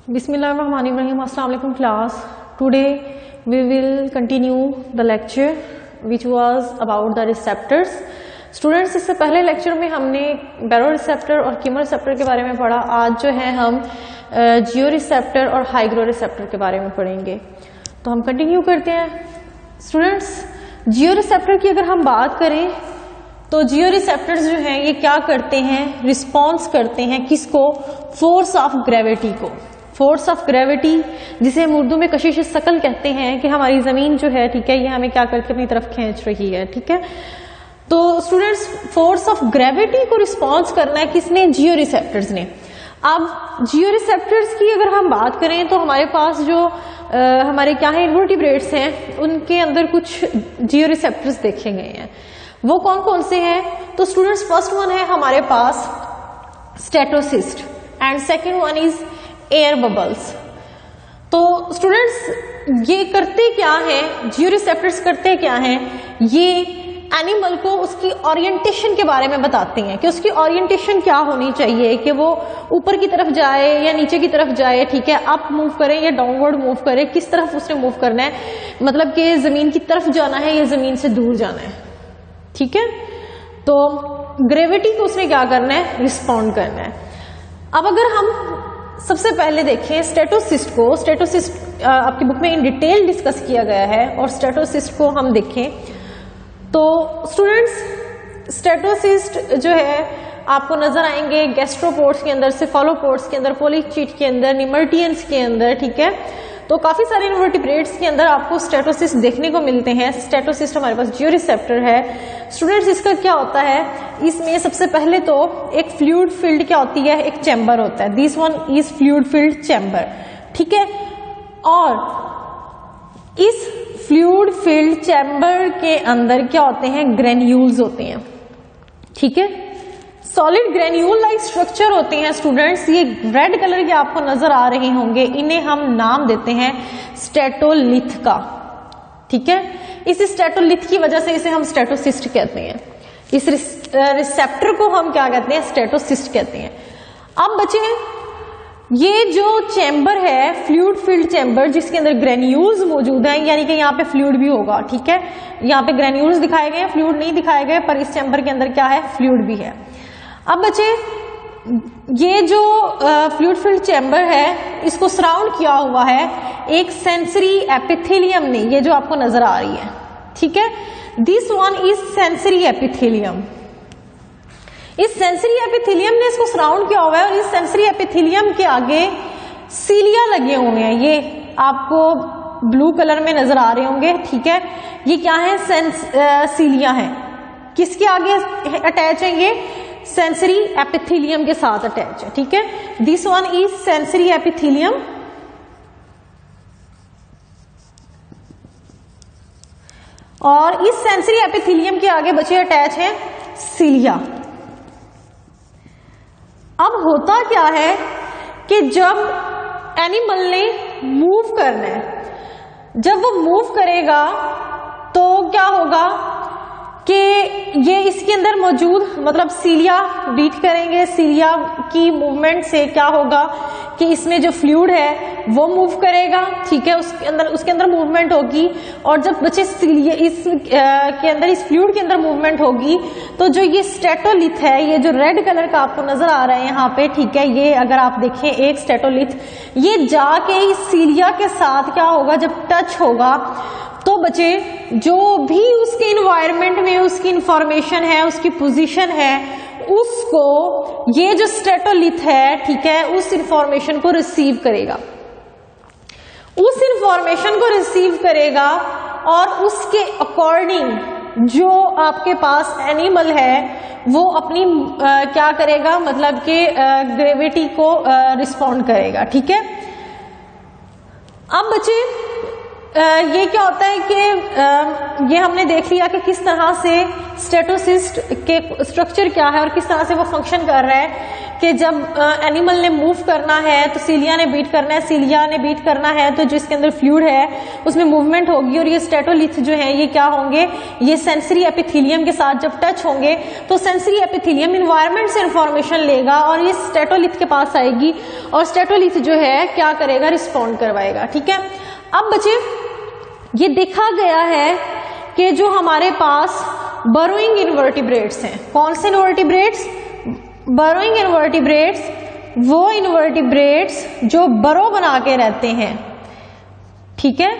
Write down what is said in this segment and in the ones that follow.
Bismillahirrahmanirrahim. Assalamu alaikum class. Today we will continue the lecture which was about the receptors. Students, इससे पहले lecture में हमने बैरो receptor और chemo receptor के बारे में पढ़ा. आज जो है हम जियो रिसेप्टर और हाइग्रो रिसेप्टर के बारे में पढ़ेंगे. तो हम कंटिन्यू करते हैं. स्टूडेंट्स, जियो रिसेप्टर की अगर हम बात करें तो जियो रिसेप्टर्स जो हैं ये क्या करते हैं, रिस्पॉन्स करते हैं किसको, फोर्स ऑफ ग्रेविटी को. फोर्स ऑफ ग्रेविटी जिसे हम उर्दू में कशिश शकल कहते हैं कि हमारी जमीन जो है, ठीक है, ये हमें क्या करके अपनी तरफ खींच रही है. ठीक है, तो स्टूडेंट्स फोर्स ऑफ ग्रेविटी को रिस्पॉन्स करना है किसने, जियो रिसेप्टर्स ने. अब जियो रिसेप्टर्स की अगर हम बात करें तो हमारे पास जो हमारे क्या है इन्वर्टिब्रेट्स हैं उनके अंदर कुछ जियो रिसेप्टर्स देखे गए हैं. वो कौन कौन से हैं? तो स्टूडेंट्स फर्स्ट वन है हमारे पास statocyst and second one is air bubbles. तो स्टूडेंट्स ये करते क्या है, जियो रिसेप्टर्स करते क्या हैं, ये एनिमल को उसकी ओरिएंटेशन के बारे में बताते हैं कि उसकी ओरिएंटेशन क्या होनी चाहिए, कि वो ऊपर की तरफ जाए या नीचे की तरफ जाए, ठीक है, अप मूव करे या डाउनवर्ड मूव करे, किस तरफ उसने मूव करना है, मतलब कि जमीन की तरफ जाना है या जमीन से दूर जाना है. ठीक है, तो ग्रेविटी को उसने क्या करना है, रिस्पॉन्ड करना है. अब अगर हम सबसे पहले देखें स्टेटोसिस्ट को, स्टेटोसिस्ट आपकी बुक में इन डिटेल डिस्कस किया गया है और स्टेटोसिस्ट को हम देखें तो स्टूडेंट्स स्टेटोसिस्ट जो है आपको नजर आएंगे गैस्ट्रोपोड्स के अंदर, सेफालोपोड्स के अंदर, पोलीचीट के अंदर, निमर्टियंस के अंदर. ठीक है, तो काफी सारे इन्वर्टिब्रेट्स के अंदर आपको स्टेटोसिस्ट देखने को मिलते हैं. स्टेटोसिस्ट हमारे पास जियो रिसेप्टर है. स्टूडेंट्स इसका क्या होता है, इसमें सबसे पहले तो एक फ्लूइड फील्ड क्या होती है, एक चैम्बर होता है. This one is fluid field chamber. ठीक है, और इस फ्लूइड फील्ड चैम्बर के अंदर क्या होते हैं, ग्रेन्यूल्स होते हैं. ठीक है, सॉलिड ग्रेन्यूल लाइक स्ट्रक्चर होते हैं. स्टूडेंट्स ये रेड कलर के आपको नजर आ रहे होंगे, इन्हें हम नाम देते हैं स्टेटोलिथ का. ठीक है, इस स्टेटोलिथ की वजह से इसे हम स्टेटोसिस्ट कहते हैं. इस रिसेप्टर को हम क्या कहते हैं, स्टेटोसिस्ट कहते हैं. अब बच्चे ये जो चैम्बर है फ्लूइड फील्ड चैम्बर जिसके अंदर ग्रेन्यूल्स मौजूद हैं, यानी कि यहाँ पे फ्लूइड भी होगा. ठीक है, यहाँ पे ग्रेन्यूल्स दिखाए गए, फ्लूइड नहीं दिखाए गए, पर इस चैम्बर के अंदर क्या है, फ्लूइड भी है. अब बच्चे ये जो फ्लूइड फील्ड चैम्बर है इसको सराउंड किया हुआ है एक सेंसरी एपिथेलियम ने, ये जो आपको नजर आ रही है. ठीक है, this one is sensory epithelium. इस सेंसरी एपिथेलियम ने इसको सराउंड किया हुआ है और इस सेंसरी एपिथेलियम के आगे सीलिया लगे हुए हैं. ये आपको ब्लू कलर में नजर आ रहे होंगे. ठीक है, ये क्या है, सीलिया है. किसके आगे अटैच है, ये सेंसरी एपिथेलियम के साथ अटैच है. ठीक है, this one is sensory epithelium. और इस सेंसरी एपिथेलियम के आगे बचे अटैच है सीलिया. अब होता क्या है कि जब एनिमल ने मूव करना है, जब वो मूव करेगा तो क्या होगा कि ये इसके अंदर मौजूद मतलब सीलिया बीट करेंगे. सीलिया की मूवमेंट से क्या होगा कि इसमें जो फ्लूइड है वो मूव करेगा. ठीक है, उसके अंदर मूवमेंट होगी. और जब बच्चे सीलिया के अंदर इस फ्लूइड के अंदर मूवमेंट होगी तो जो ये स्टेटोलिथ है, ये जो रेड कलर का आपको नजर आ रहा है यहाँ पे, ठीक है, ये अगर आप देखें एक स्टेटोलिथ, ये जाके इस सीलिया के साथ क्या होगा, जब टच होगा तो बच्चे जो भी उसके इन्वायरमेंट में उसकी इंफॉर्मेशन है, उसकी पोजीशन है, उसको ये जो स्टेटोलिथ है, ठीक है, उस इंफॉर्मेशन को रिसीव करेगा. उस इंफॉर्मेशन को रिसीव करेगा और उसके अकॉर्डिंग जो आपके पास एनिमल है वो अपनी क्या करेगा, मतलब कि ग्रेविटी को रिस्पॉन्ड करेगा. ठीक है, अब बच्चे ये क्या होता है कि ये हमने देख लिया कि किस तरह से स्टेटोसिस्ट के स्ट्रक्चर क्या है और किस तरह से वो फंक्शन कर रहा है. कि जब एनिमल ने मूव करना है तो सीलिया ने बीट करना है, सीलिया ने बीट करना है तो जिसके अंदर फ्लूइड है उसमें मूवमेंट होगी, और ये स्टेटोलिथ जो है ये क्या होंगे, ये सेंसरी एपिथेलियम के साथ जब टच होंगे तो सेंसरी एपिथेलियम इन्वायरमेंट से इंफॉर्मेशन लेगा और ये स्टेटोलिथ के पास आएगी, और स्टेटोलिथ जो है क्या करेगा, रिस्पॉन्ड करवाएगा। ठीक है, अब बच्चे ये देखा गया है कि जो हमारे पास बरोइंग इनवर्टिब्रेट्स हैं, कौन से इनवर्टिब्रेट्स, बरोइंग इनवर्टिब्रेट्स, वो इनवर्टिब्रेट्स जो बरो बना के रहते हैं। ठीक है,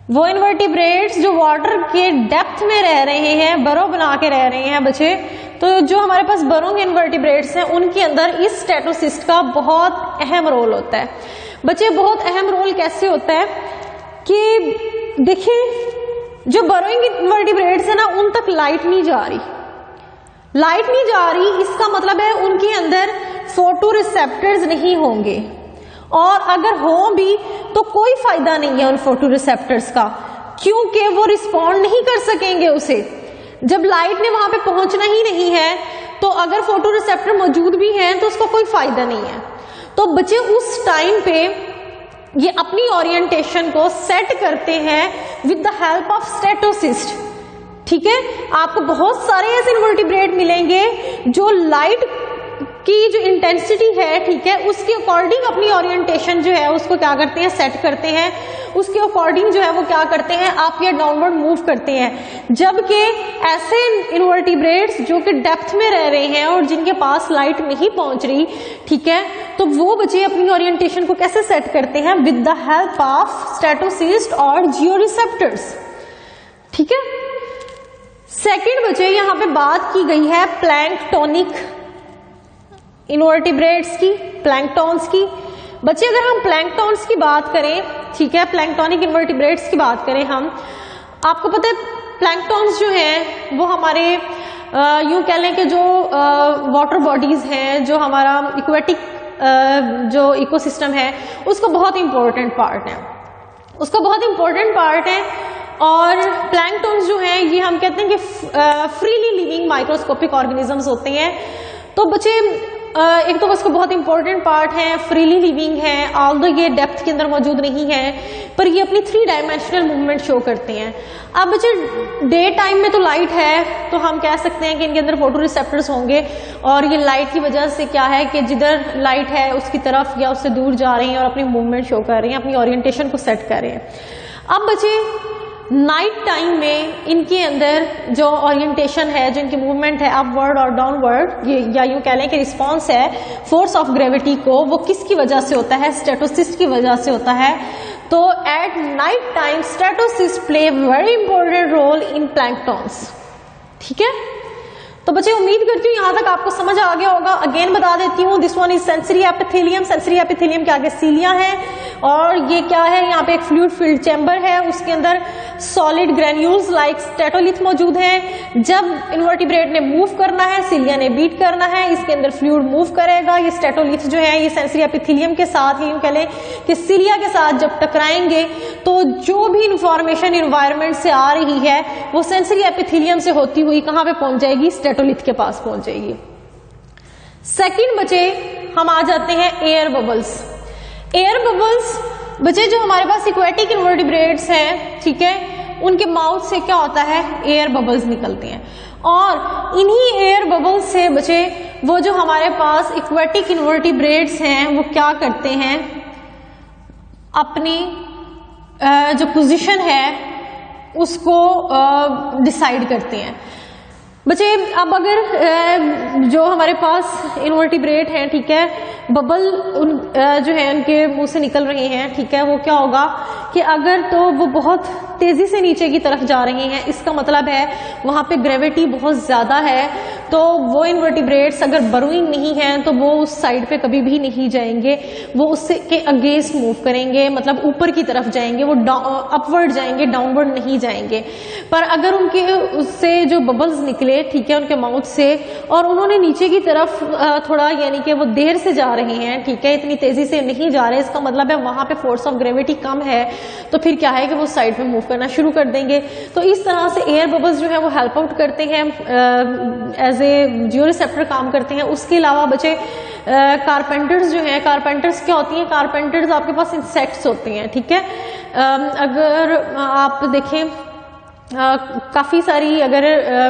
वो इनवर्टिब्रेट्स जो वाटर के डेप्थ में रह रहे हैं, बरो बना के रह रहे हैं बच्चे। तो जो हमारे पास बरोइंग इनवर्टिब्रेट्स हैं उनके अंदर इस स्टेटोसिस्ट का बहुत अहम रोल होता है। बच्चे बहुत अहम रोल कैसे होता है कि देखिए जो बरोइंग इनवर्टिब्रेट्स है ना उन तक लाइट नहीं जा रही, लाइट नहीं जा रही, इसका मतलब है उनके अंदर फोटो रिसेप्टर्स नहीं होंगे, और अगर हो भी तो कोई फायदा नहीं है उन फोटो रिसेप्टर्स का, क्योंकि वो रिस्पॉन्ड नहीं कर सकेंगे उसे। जब लाइट ने वहां पे पहुंचना ही नहीं है तो अगर फोटो रिसेप्टर मौजूद भी हैं तो उसका कोई फायदा नहीं है। तो बच्चे उस टाइम पे ये अपनी ओरिएंटेशन को सेट करते हैं with the help of statocyst. ठीक है, आपको बहुत सारे ऐसे इनवर्टिब्रेट मिलेंगे जो लाइट की जो इंटेंसिटी है, ठीक है, उसके अकॉर्डिंग अपनी ओरिएंटेशन जो है उसको क्या करते हैं, सेट करते हैं, उसके अकॉर्डिंग जो है वो क्या करते हैं, अप या डाउनवर्ड मूव करते हैं। जबकि ऐसे इनवर्टिब्रेट्स जो कि डेप्थ में रह रहे हैं और जिनके पास लाइट नहीं पहुंच रही, ठीक है, तो वो बच्चे अपनी ओरिएंटेशन को कैसे सेट करते हैं, with the help of statocyst और जियोरिसेप्टर्स। ठीक है, सेकेंड बच्चे यहां पे बात की गई है प्लैंकटोनिक इनवर्टिब्रेट्स की, प्लैंकटॉन्स की। बच्चे अगर हम प्लैंकटॉन्स की बात करें, ठीक है, प्लैंकटोनिक इनवर्टिब्रेट्स की बात करें हम, आपको पता है प्लैंकटॉन्स जो हैं वो हमारे यूं कह लें कि जो वाटर बॉडीज हैं, जो हमारा इक्वेटिक जो इकोसिस्टम है उसका बहुत इंपॉर्टेंट पार्ट है, उसका बहुत इंपॉर्टेंट पार्ट है। और प्लैंकटॉन्स जो हैं ये हम कहते हैं कि फ्रीली लिविंग माइक्रोस्कोपिक ऑर्गेनिजम्स होते हैं। तो बच्चे एक तो उसका बहुत इंपॉर्टेंट पार्ट है, फ्रीली लिविंग है, ऑल्दो ये डेप्थ के अंदर मौजूद नहीं है, पर ये अपनी 3 डायमेंशनल मूवमेंट शो करते हैं। अब बच्चे डे टाइम में तो लाइट है तो हम कह सकते हैं कि इनके अंदर फोटो रिसेप्टर्स होंगे, और ये लाइट की वजह से क्या है कि जिधर लाइट है उसकी तरफ या उससे दूर जा रही हैं और अपनी मूवमेंट शो कर रही हैं, अपनी ओरिएंटेशन को सेट कर रहे हैं। अब बच्चे नाइट टाइम में इनके अंदर जो ओरिएंटेशन है, जो इनकी मूवमेंट है अपवर्ड और डाउनवर्ड, ये या यूं कह लें कि रिस्पॉन्स है फोर्स ऑफ ग्रेविटी को, वो किसकी वजह से होता है, स्टेटोसिस्ट की वजह से होता है। तो at night time statocyst play very important role in planktons. ठीक है, तो बच्चे उम्मीद करती हूँ यहां तक आपको समझ आ गया होगा। अगेन बता देती हूँ, this one is sensory epithelium, sensory epithelium के आगे सीलिया है, और ये क्या है, यहाँ पे एक फ्लूइड फिल्ड चैम्बर है, उसके अंदर सॉलिड ग्रेन्यूल्स लाइक स्टेटोलिथ मौजूद हैं। जब इनवर्टिब्रेट ने मूव करना है, सीलिया ने बीट करना है, इसके अंदर फ्लूइड मूव करेगा। ये स्टेटोलिथ जो है ये सेंसरी एपिथेलियम के साथ, यूं कह लें कि सीलिया के साथ जब टकराएंगे तो जो भी इंफॉर्मेशन इन्वायरमेंट से आ रही है वो सेंसरी एपिथेलियम से होती हुई कहां पे पहुंच जाएगी, स्टेटोलिथ के पास पहुंच जाएगी। सेकंड बचे हम आ जाते हैं एयर बबल्स। एयर बबल्स बचे जो हमारे पास इक्वेटिक इनवर्टिब्रेट्स हैं, ठीक है, उनके माउथ से क्या होता है, एयर बबल्स निकलते हैं, और इन्हीं एयर बबल्स से बचे वो जो हमारे पास इक्वेटिक इनवर्टिब्रेट्स हैं वो क्या करते हैं, अपनी जो पोजीशन है उसको डिसाइड करते हैं। बच्चे अब अगर जो हमारे पास इनवर्टिब्रेट हैं, ठीक है, बबल जो है उनके मुंह से निकल रहे हैं, ठीक है, वो क्या होगा कि अगर तो वो बहुत तेजी से नीचे की तरफ जा रहे हैं, इसका मतलब है वहां पे ग्रेविटी बहुत ज्यादा है, तो वो इनवर्टिब्रेट्स अगर बरोइंग नहीं है तो वो उस साइड पे कभी भी नहीं जाएंगे, वो उससे के अगेंस्ट मूव करेंगे, मतलब ऊपर की तरफ जाएंगे, वो अपवर्ड जाएंगे, डाउनवर्ड नहीं जाएंगे। पर अगर उनके उससे जो बबल्स निकले, ठीक है, उनके माउथ से, और उन्होंने नीचे की तरफ थोड़ा यानी कि वो देर से जा रहे हैं, ठीक है, इतनी तेजी से नहीं जा रहे, इसका मतलब है वहां पे फोर्स ऑफ ग्रेविटी कम है, तो फिर क्या है कि वो साइड में मूव करना शुरू कर देंगे। तो इस तरह से एयर बबल्स जो है वो हेल्प आउट करते हैं एज ए जियो रिसेप्टर काम करते हैं। उसके अलावा बच्चे कारपेंटर्स जो हैं, कारपेंटर्स क्या होती हैं? कारपेंटर्स आपके पास इंसेक्ट्स होते हैं, ठीक है। अगर आप देखें काफ़ी सारी अगर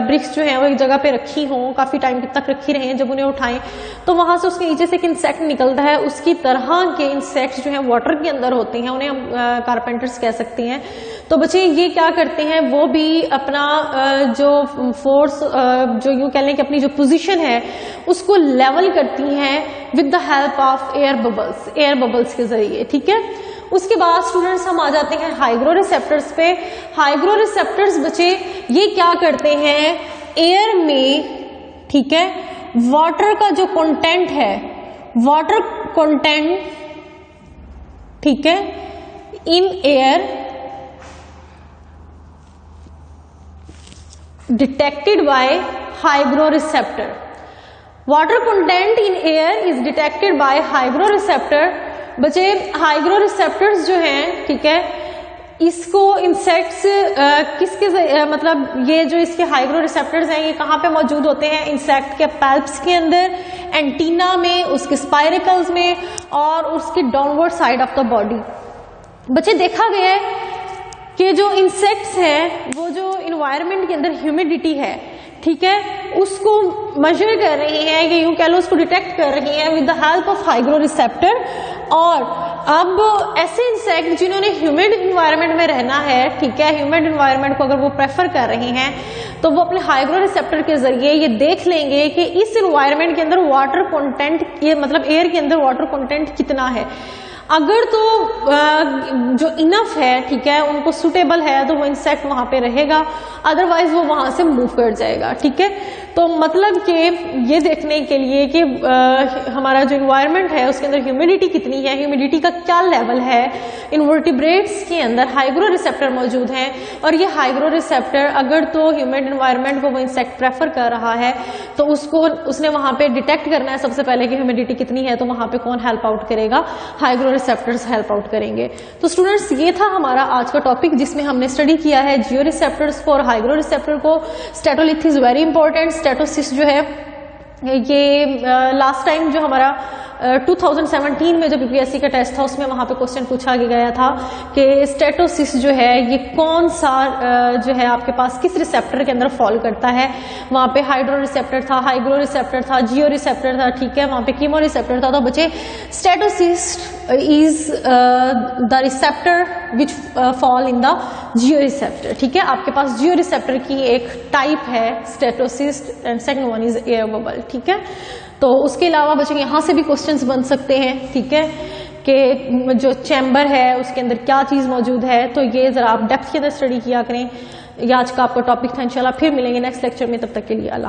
ब्रिक्स जो हैं वो एक जगह पे रखी हों, काफ़ी टाइम तक रखी रहें, जब उन्हें उठाएं तो वहाँ से उसके नीचे से एक इंसेक्ट निकलता है। उसकी तरह के इंसेक्ट्स जो हैं वाटर के अंदर होते हैं, उन्हें हम कारपेंटर्स कह सकते हैं। तो बच्चे ये क्या करते हैं, वो भी अपना जो फोर्स जो यूँ कह लें कि अपनी जो पोजीशन है उसको लेवल करती हैं with the help of air bubbles के जरिए, ठीक है। उसके बाद स्टूडेंट्स हम आ जाते हैं हाइग्रो रिसेप्टर्स पे। हाइग्रो रिसेप्टर्स बच्चे ये क्या करते हैं, एयर में, ठीक है, वाटर का जो कंटेंट है, वाटर कंटेंट, ठीक है, in air detected by hygro receptor. Water content in air is detected by hygro receptor. बच्चे हाइग्रो रिसेप्टर्स जो हैं, ठीक है, इसको इंसेक्ट्स किसके मतलब ये जो इसके हाइग्रो रिसेप्टर्स हैं ये कहाँ पे मौजूद होते हैं? इंसेक्ट के पैल्प्स के अंदर, एंटीना में, उसके स्पाइरिकल्स में और उसके downward side of the body. बच्चे देखा गया है कि जो इंसेक्ट्स हैं वो जो इन्वायरमेंट के अंदर ह्यूमिडिटी है, ठीक है, उसको मेजर कर रही हैं, ये यूं कह लो उसको डिटेक्ट कर रही हैं with the help of hygro receptor. और अब ऐसे इंसेक्ट जिन्होंने ह्यूमिड इन्वायरमेंट में रहना है, ठीक है, ह्यूमिड इन्वायरमेंट को अगर वो प्रेफर कर रही हैं तो वो अपने हाइग्रो रिसेप्टर के जरिए ये देख लेंगे कि इस इन्वायरमेंट के अंदर वाटर कंटेंट, ये मतलब एयर के अंदर वाटर कंटेंट कितना है। अगर तो जो इनफ है, ठीक है, उनको सुटेबल है तो वो इंसेक्ट वहां पे रहेगा, अदरवाइज वो वहां से मूव कर जाएगा, ठीक है। तो मतलब कि ये देखने के लिए कि हमारा जो इन्वायरमेंट है उसके अंदर ह्यूमिडिटी कितनी है, ह्यूमिडिटी का क्या लेवल है, इन्वर्टिब्रेट्स के अंदर हाइग्रो रिसेप्टर मौजूद हैं। और ये हाइग्रो रिसेप्टर अगर तो ह्यूमिड इन्वायरमेंट को वो इंसेक्ट प्रेफर कर रहा है तो उसने वहां पे डिटेक्ट करना है सबसे पहले कि ह्यूमिडिटी कितनी है, तो वहां पे कौन हेल्प आउट करेगा? हाइग्रो रिसेप्टर्स हेल्प आउट करेंगे। तो स्टूडेंट्स ये था हमारा आज का टॉपिक जिसमें हमने स्टडी किया है जियो रिसेप्टर्स को और हाइग्रो रिसेप्टर को। स्टेटोलिथ इज वेरी इंपॉर्टेंट। स्टेटोसिस जो है ये लास्ट टाइम जो हमारा 2017 में जो यूपीएससी का टेस्ट था उसमें वहां पे क्वेश्चन पूछा गया था कि स्टेटोसिस जो है ये कौन सा जो है आपके पास किस रिसेप्टर के अंदर फॉल करता है। वहां पे हाइड्रो रिसेप्टर था, हाइग्रो रिसेप्टर था, जियो रिसेप्टर था, ठीक है, वहां पे कीमो रिसेप्टर था। तो बच्चे statocyst is the receptor which fall in the georeceptor, ठीक है। आपके पास जियो रिसेप्टर की एक टाइप है statocyst and second one is air bubble, ठीक है। तो उसके अलावा बच्चों यहाँ से भी क्वेश्चंस बन सकते हैं, ठीक है, कि जो चैम्बर है उसके अंदर क्या चीज़ मौजूद है। तो ये जरा आप डेप्थ के अंदर स्टडी किया करें। ये आज का आपका टॉपिक था। इंशाल्लाह फिर मिलेंगे नेक्स्ट लेक्चर में, तब तक के लिए अल्लाह।